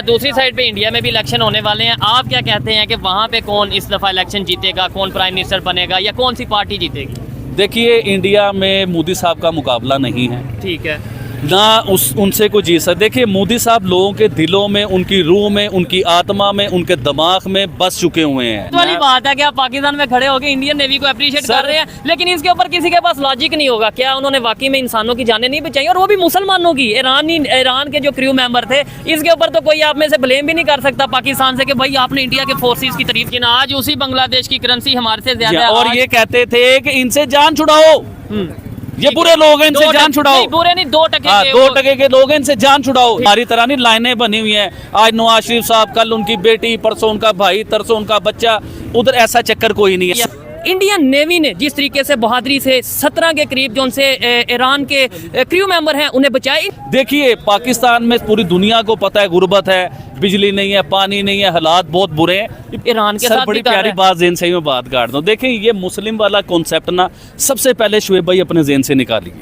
दूसरी साइड पे इंडिया में भी इलेक्शन होने वाले हैं, आप क्या कहते हैं कि वहाँ पे कौन इस दफ़ा इलेक्शन जीतेगा, कौन प्राइम मिनिस्टर बनेगा या कौन सी पार्टी जीतेगी? देखिए, इंडिया में मोदी साहब का मुकाबला नहीं है, ठीक है ना उनसे कोई जीत सकता। देखिए, मोदी साहब लोगों के दिलों में, उनकी रूह में, उनकी आत्मा में, उनके दिमाग में बस चुके हुए हैं। तो वाली बात है कि आप पाकिस्तान में खड़े होकर इंडियन नेवी को अप्रिशिएट कर रहे हैं, लेकिन इसके ऊपर किसी के पास लॉजिक नहीं होगा। क्या उन्होंने वाकई में इंसानों की जानें नहीं बचाई, और वो भी मुसलमानों की? ईरान के जो क्रू मेंबर थे, इसके ऊपर तो कोई आप में से ब्लेम भी नहीं कर सकता पाकिस्तान से कि भाई आपने इंडिया के फोर्सेस की तारीफ की ना। आज उसी बांग्लादेश की करेंसी हमारे से ज्यादा है, और ये कहते थे कि इनसे जान छुड़ाओ, ये बुरे लोग हैं, इनसे जान छुड़ाओ। बुरे नहीं, 2% 2% के लोग हैं, इनसे जान छुड़ाओ। हमारी तरह नहीं लाइनें बनी हुई हैं, आज नवाज शरीफ साहब, कल उनकी बेटी, परसों उनका भाई, तरसों उनका बच्चा, उधर ऐसा चक्कर कोई नहीं है। इंडियन नेवी ने जिस तरीके से बहादुरी से 17 के करीब जो उनसे ईरान के क्रू मेंबर हैं उन्हें बचाए। देखिए, पाकिस्तान में पूरी दुनिया को पता है गुर्बत है, बिजली नहीं है, पानी नहीं है, हालात बहुत बुरे हैं। ईरान के साथ बड़ी प्यारी बात ज़हन से मैं बात काट दूं। देखिए, ये मुस्लिम वाला कॉन्सेप्ट ना सबसे पहले शुएब भाई अपने ज़हन से निकालिए।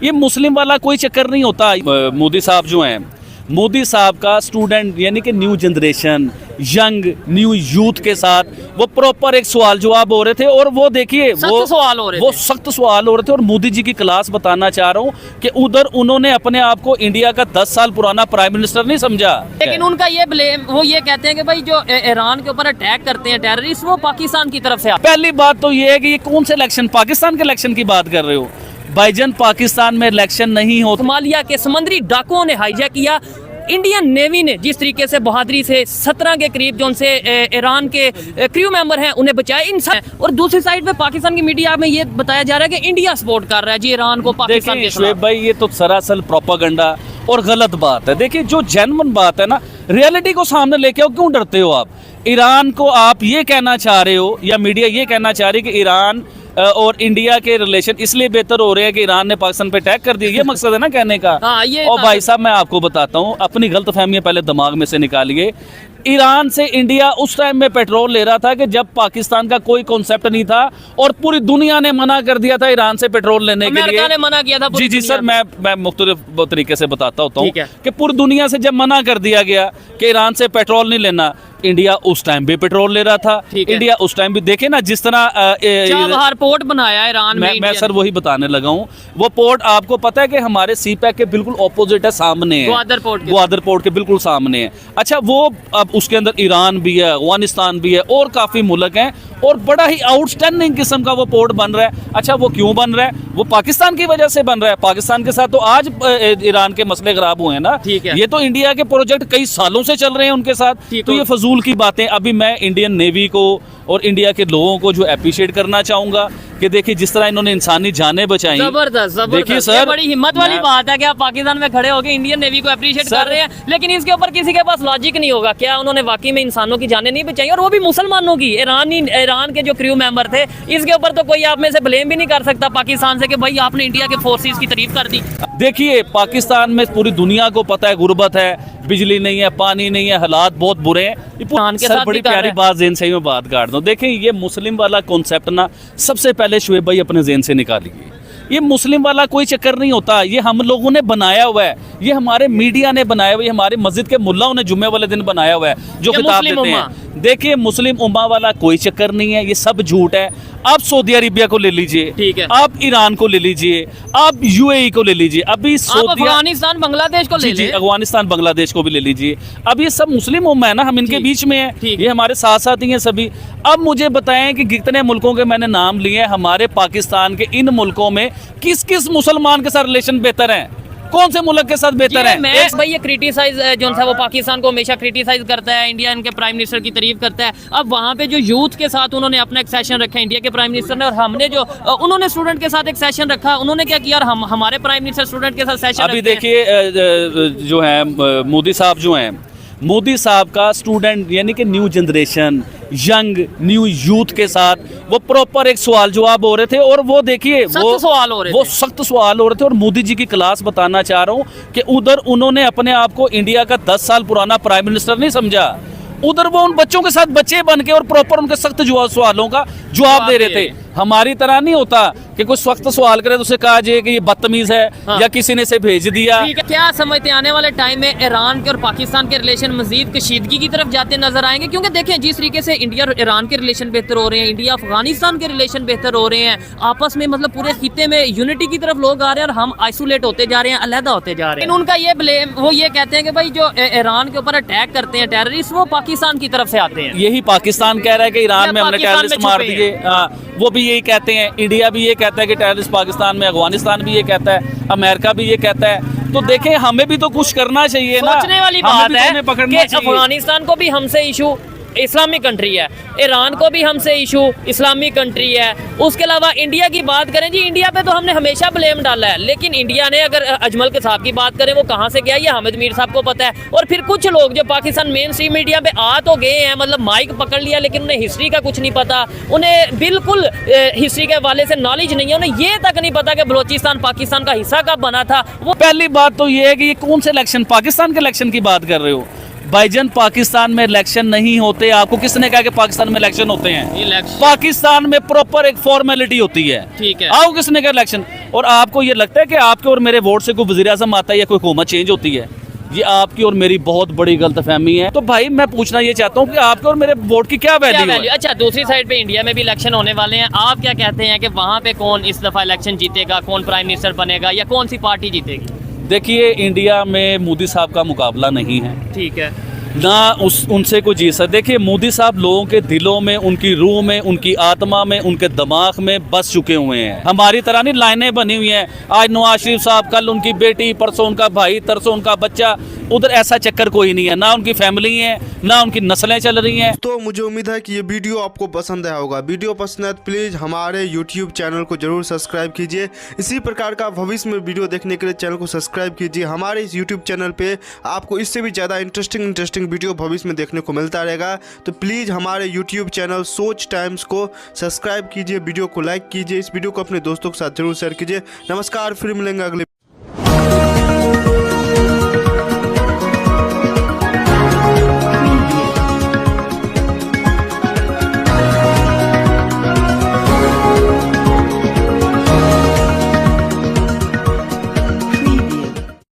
ये मुस्लिम वाला कोई चक्कर नहीं होता। मोदी साहब जो हैं, मोदी साहब का स्टूडेंट यानी कि new generation, young new youth के साथ वो प्रॉपर एक सवाल जवाब हो रहे थे, और वो देखिए वो सवाल हो रहे वो सख्त सवाल हो रहे थे। और मोदी जी की क्लास बताना चाह रहा हूँ कि उधर उन्होंने अपने आप को इंडिया का 10 साल पुराना प्राइम मिनिस्टर नहीं समझा। लेकिन उनका ये ब्लेम, वो ये कहते हैं कि भाई जो ईरान के ऊपर अटैक करते हैं टेररिस्ट, वो पाकिस्तान की तरफ से। पहली बात तो ये है कि ये कौन से इलेक्शन, पाकिस्तान के इलेक्शन की बात कर रहे हो भाईजान? पाकिस्तान में इलेक्शन नहीं हो। सोमालिया के समुद्री डाकुओं ने हाईजैक किया। इंडियन नेवी ने जिस तरीके से बहादुरी से 17 के करीब जो उनसे ईरान के क्रू मेंबर हैं उन्हें बचाए इंसान। और दूसरी साइड पे पाकिस्तान की मीडिया में ये बताया जा रहा है कि इंडिया सपोर्ट कर रहा है जी ईरान को पाकिस्तान के शुएब भाई, ये तो सरासर प्रोपेगेंडा और गलत बात है। देखिए, जो जेन्युइन बात है ना, रियलिटी को सामने लेके आओ। क्यों डरते हो आप? ईरान को आप ये कहना चाह रहे हो, या मीडिया ये कहना चाह रही है कि ईरान और इंडिया के रिलेशन इसलिए बेहतर हो रहे हैं कि ईरान ने पाकिस्तान पे अटैक कर दिया, ये मकसद है ना कहने का। और भाई साहब, मैं आपको बताता हूँ, अपनी गलतफहमियां पहले दिमाग में से निकालिए। ईरान से इंडिया उस टाइम में पेट्रोल ले रहा था कि जब पाकिस्तान का कोई कॉन्सेप्ट नहीं था, और पूरी दुनिया ने मना कर दिया था ईरान से पेट्रोल लेने के लिए। ने मना किया था। जी सर, मैं मुख्तलिफ तरीके से बताता होता हूँ कि पूरी दुनिया से जब मना कर दिया गया कि ईरान से पेट्रोल नहीं लेना, इंडिया उस टाइम भी पेट्रोल ले रहा था। इंडिया उस टाइम भी देखे ना, जिस तरह चाबहार पोर्ट बनाया ईरान में। मैं सर वही बताने लगा हूँ। वो पोर्ट आपको पता है कि हमारे सी पैक के बिल्कुल ऑपोजिट है, सामने है, ग्वादर पोर्ट के बिल्कुल सामने है। अच्छा, वो अब उसके अंदर ईरान भी है, अफगानिस्तान भी है, और काफी मुल्क हैं, और बड़ा ही आउटस्टैंडिंग किस्म का वो पोर्ट बन रहा है। अच्छा, वो क्यों बन रहा है? वो पाकिस्तान की वजह से बन रहा है। पाकिस्तान के साथ तो आज ईरान के मसले खराब हुए हैं ना। ये तो इंडिया के प्रोजेक्ट कई सालों से चल रहे हैं उनके साथ, तो ये फजूल की बातें। अभी मैं इंडियन नेवी को और इंडिया के लोगों को जो अप्रिशिएट करना चाहूंगा कि देखिए, जिस तरह इन्होंने इंसानी जानें बचाई। जबरदस्त। देखिए सर, बड़ी हिम्मत वाली बात है कि आप पाकिस्तान में खड़े होकर इंडियन नेवी को अप्रिशिएट कर रहे हैं, लेकिन इसके ऊपर किसी के पास लॉजिक नहीं होगा। क्या उन्होंने वाकई में इंसानों की जानें नहीं बचाई, और वो भी मुसलमानों की? ईरान के जो क्रू मेंबर थे, इसके ऊपर तो कोई आप में से ब्लेम भी नहीं कर सकता पाकिस्तान से कि भाई आपने इंडिया के फोर्सेस की तारीफ कर दी। देखिए, पाकिस्तान में पूरी दुनिया को पता है गुर्बत है, बिजली नहीं है, पानी नहीं है, हालात बहुत बुरे हैं। सर, बड़ी प्यारी बात ज़हन से मैं बात काट दूं। देखिए, ये मुस्लिम वाला कॉन्सेप्ट ना सबसे पहले शुएब भाई अपने ज़हन से निकालिए। ये मुस्लिम वाला कोई चक्कर नहीं होता, ये हम लोगों ने बनाया हुआ है, ये हमारे मीडिया ने बनाया हुआ है, हमारे मस्जिद के मुल्लाओं ने जुम्मे वाले दिन बनाया हुआ है जो किताब देते हैं। देखिए, मुस्लिम उम्मा वाला कोई चक्कर नहीं है, ये सब झूठ है। आप सऊदी अरेबिया को ले लीजिए, ठीक है, आप ईरान को ले लीजिए, आप यूएई को ले लीजिए, अभी अफगानिस्तान बांग्लादेश को ले लीजिए, अफगानिस्तान बांग्लादेश को भी ले लीजिए। अब ये सब मुस्लिम उम्मा है ना, हम इनके बीच में है, ये हमारे साथ साथ ही हैं सभी। अब मुझे बताएं कि कितने मुल्कों के मैंने नाम लिए, हमारे पाकिस्तान के इन मुल्कों में किस किस मुसलमान के साथ रिलेशन बेहतर है? कौन से मुल्क के साथ बेहतर है? भाई ये क्रिटिसाइज जो है वो पाकिस्तान को हमेशा क्रिटिसाइज करता है, इंडिया इनके प्राइम मिनिस्टर की तारीफ करता है। अब वहाँ पे जो यूथ के साथ उन्होंने अपना एक सेशन रखा इंडिया के प्राइम मिनिस्टर ने, और हमने जो उन्होंने स्टूडेंट के साथ एक सेशन रखा, उन्होंने क्या किया, और हमारे प्राइम मिनिस्टर स्टूडेंट के साथ सेशन। अभी देखिए, जो है मोदी साहब जो हैं, मोदी साहब का स्टूडेंट यानी कि new generation, young new youth के साथ वो प्रॉपर एक सवाल जवाब हो रहे थे, और वो देखिए वो सख्त सवाल हो रहे थे। और मोदी जी की क्लास बताना चाह रहा हूँ कि उधर उन्होंने अपने आप को इंडिया का 10 साल पुराना प्राइम मिनिस्टर नहीं समझा, उधर वो उन बच्चों के साथ बच्चे बन के और प्रॉपर उनके सख्त सवालों का जवाब दे रहे थे। हमारी तरह नहीं होता कि कोई सख्त सवाल करे तो उसे कहा जाए कि ये बदतमीज है या किसी ने इसे भेज दिया। ठीक है, क्या समझते हैं आने वाले टाइम में ईरान के और पाकिस्तान के रिलेशन मजीद कशीदगी की तरफ जाते नजर आएंगे? क्योंकि देखें जिस तरीके से इंडिया और ईरान के रिलेशन बेहतर हो रहे हैं, इंडिया अफगानिस्तान के रिलेशन बेहतर हो रहे हैं, आपस में मतलब पूरे खिते में यूनिटी की तरफ लोग आ रहे हैं और हम आइसोलेट होते जा रहे हैं, अलहदा होते जा रहे हैं। उनका ये ब्लेम, वो ये कहते हैं कि भाई जो ईरान के ऊपर अटैक करते हैं टेररिस्ट, वो पाकिस्तान की तरफ से आते हैं। यही पाकिस्तान कह रहा है कि ईरान में हमने पाकिस्तान टेररिस्ट में मार छुपे दिए, वो भी यही कहते हैं। इंडिया भी ये कहता है कि टेररिस्ट पाकिस्तान में, अफगानिस्तान भी ये कहता है, अमेरिका भी ये कहता है। तो देखें हमें भी तो कुछ करना चाहिए ना। सोचने वाली हमें बात भी तो है उन्हें कि पकड़ना चाहिए। अफगानिस्तान को भी हमसे इशू इस्लामिक कंट्री है, ईरान को भी हमसे इशू इस्लामिक कंट्री है। उसके अलावा इंडिया की बात करें जी, इंडिया पे तो हमने हमेशा ब्लेम डाला है, लेकिन इंडिया ने अगर अजमल के साहब की बात करें वो कहाँ से गया ये हामिद मीर साहब को पता है। और फिर कुछ लोग जो पाकिस्तान मेन स्ट्रीम मीडिया पे आ तो गए हैं, मतलब माइक पकड़ लिया, लेकिन उन्हें हिस्ट्री का कुछ नहीं पता, उन्हें बिल्कुल हिस्ट्री के हवाले से नॉलेज नहीं है, उन्हें ये तक नहीं पता कि बलोचिस्तान पाकिस्तान का हिस्सा कब बना था। वो पहली बात तो ये है कि ये कौन से इलेक्शन, पाकिस्तान के इलेक्शन की बात कर रहे हो? भाईजान पाकिस्तान में इलेक्शन नहीं होते। आपको किसने कहा कि पाकिस्तान में इलेक्शन होते हैं? इलेक्शन पाकिस्तान में प्रॉपर एक फॉर्मेलिटी होती है। ठीक है, आओ किसने कहा इलेक्शन? और आपको ये लगता है कि आपके और मेरे वोट से कोई वजीर आज़म आता है या कोई हुकूमत चेंज होती है? ये आपकी और मेरी बहुत बड़ी गलतफहमी है। तो भाई मैं पूछना ये चाहता हूँ कि आपके और मेरे वोट की क्या वैल्यू है? अच्छा, दूसरी साइड पे इंडिया में भी इलेक्शन होने वाले हैं, आप क्या कहते हैं कि वहाँ पे कौन इस दफा इलेक्शन जीतेगा, कौन प्राइम मिनिस्टर बनेगा या कौन सी पार्टी जीतेगी? देखिए, इंडिया में मोदी साहब का मुकाबला नहीं है, ठीक है ना उनसे कोई जीत सकता। देखिए, मोदी साहब लोगों के दिलों में, उनकी रूह में, उनकी आत्मा में, उनके दिमाग में बस चुके हुए हैं। हमारी तरह नहीं लाइनें बनी हुई हैं, आज नवाज शरीफ साहब, कल उनकी बेटी, परसों उनका भाई, तरसों उनका बच्चा। उधर ऐसा चक्कर कोई नहीं है, ना उनकी फैमिली है, ना उनकी नस्लें चल रही हैं। तो मुझे उम्मीद है कि ये वीडियो आपको पसंद आया होगा। वीडियो पसंद है तो प्लीज़ हमारे YouTube चैनल को जरूर सब्सक्राइब कीजिए। इसी प्रकार का भविष्य में वीडियो देखने के लिए चैनल को सब्सक्राइब कीजिए। हमारे इस YouTube चैनल पे आपको इससे भी ज़्यादा इंटरेस्टिंग वीडियो भविष्य में देखने को मिलता रहेगा। तो प्लीज़ हमारे YouTube चैनल सोच टाइम्स को सब्सक्राइब कीजिए, वीडियो को लाइक कीजिए, इस वीडियो को अपने दोस्तों के साथ जरूर शेयर कीजिए। नमस्कार, फिर मिलेंगे अगले